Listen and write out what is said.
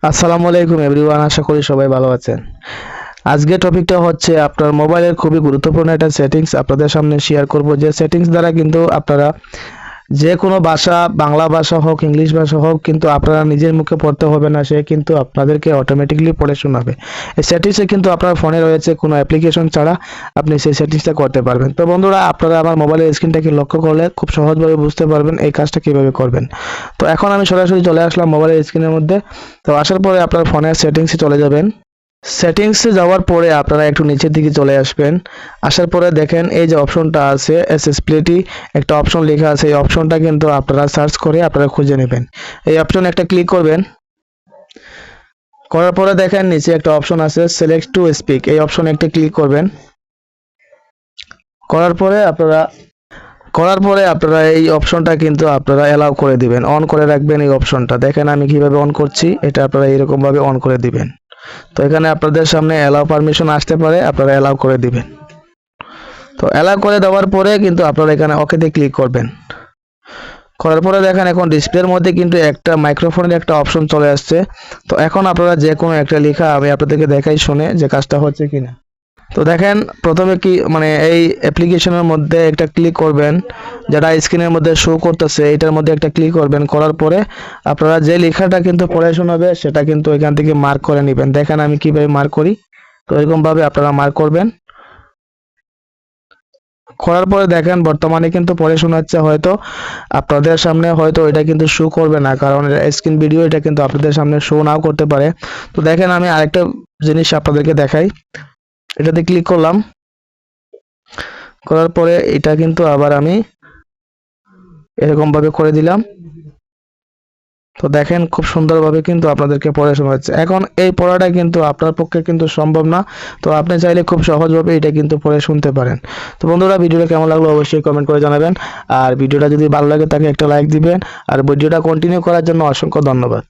আসসালামু আলাইকুম এভরিওয়ান, আশা করি সবাই ভালো আছেন। আজকে টপিকটা হচ্ছে আপনার মোবাইলের খুবই গুরুত্বপূর্ণ একটা সেটিংস আপনাদের সামনে শেয়ার করব, যে সেটিংস দ্বারা কিন্তু আপনারা যে কোনো ভাষা, বাংলা ভাষা হোক, ইংলিশ ভাষা হোক, কিন্তু আপনারা নিজের মুখে পড়তে হবে না, সে কিন্তু আপনাদেরকে অটোমেটিকলি পড়ে শোনাবে। এই সেটিংসে কিন্তু আপনার ফোনে রয়েছে, কোনো অ্যাপ্লিকেশন ছাড়া আপনি সেই সেটিংসটা করতে পারবেন। তো বন্ধুরা, আপনারা আমার মোবাইলের স্ক্রিনটাকে লক্ষ্য করলে খুব সহজভাবে বুঝতে পারবেন এই কাজটা কিভাবে করবেন। তো এখন আমি সরাসরি চলে আসলাম মোবাইলের স্ক্রিনের মধ্যে। তো আসার পরে আপনার ফোনের সেটিংসে চলে যাবেন। সেটিংসে যাওয়ার পরে আপনারা একটু নিচের দিকে চলে আসবেন। আসার পরে দেখেন এই যে অপশনটা আছে অ্যাক্সেসিবিলিটি, একটা অপশন লেখা আছে। এই অপশনটা কিন্তু আপনারা সার্চ করে আপনারা খুঁজে নেবেন। এই অপশনে একটা ক্লিক করবেন। করার পরে দেখেন নিচে একটা অপশন আছে সিলেক্ট টু স্পিক, এই অপশনে একটা ক্লিক করবেন। করার পরে আপনারা এই অপশনটা কিন্তু আপনারা অ্যালাউ করে দিবেন, অন করে রাখবেন এই অপশনটা। দেখেন আমি কিভাবে অন করছি, এটা আপনারা এরকম ভাবে অন করে দিবেন। তো এখানে আপনাদের সামনে অ্যালাউ পারমিশন আসতে পারে, আপনারা অ্যালাউ করে দিবেন। তো অ্যালাউ করে দেওয়ার পরে কিন্তু আপনারা এখানে ওকেতে ক্লিক করবেন। করার পরে দেখেন এখন ডিসপ্লের মধ্যে কিন্তু একটা মাইক্রোফোনের একটা অপশন চলে আসছে। তো এখন আপনারা যে কোনো একটা লেখা আমি আপনাদেরকে দেখাই শুনে যে কাজটা হচ্ছে কিনা। তো দেখেন প্রথমে কি এই অ্যাপ্লিকেশনের মধ্যে একটা ক্লিক করবেন, যেটা স্ক্রিনের মধ্যে শো করতেছে এটার মধ্যে একটা ক্লিক করবেন। করার পরে আপনারা যে লেখাটা কিন্তু পড়ে শোনাবে সেটা কিন্তু এখান থেকে মার্ক করে নেবেন। দেখেন আমি কিভাবে মার্ক করি। তো এরকম ভাবে আপনারা মার্ক করবেন। করার পরে দেখেন বর্তমানে কিন্তু পড়ে শোনাচ্ছে, হয়তো আপনাদের সামনে হয়তো এটা কিন্তু শো করবে না, কারণ স্ক্রিন ভিডিও এটা কিন্তু আপনাদের সামনে শো নাও করতে পারে। তো দেখেন আমি আরেকটা জিনিস আপনাদেরকে দেখাই। এটাতে ক্লিক করলাম। করার পরে এটা কিন্তু আবার আমি এরকম ভাবে করে দিলাম। তো দেখেন খুব সুন্দরভাবে কিন্তু আপনাদেরকে পড়ে শোনাচ্ছে। এখন এই পড়াটা কিন্তু আপনার পক্ষে কিন্তু সম্ভব না, তো আপনি চাইলে খুব সহজভাবে এটা কিন্তু পড়ে শুনতে পারেন। তো বন্ধুরা, ভিডিওটা কেমন লাগলো অবশ্যই কমেন্ট করে জানাবেন, আর ভিডিওটা যদি ভালো লাগে তাকে একটা লাইক দিবেন, আর ভিডিওটা কন্টিনিউ করার জন্য অসংখ্য ধন্যবাদ।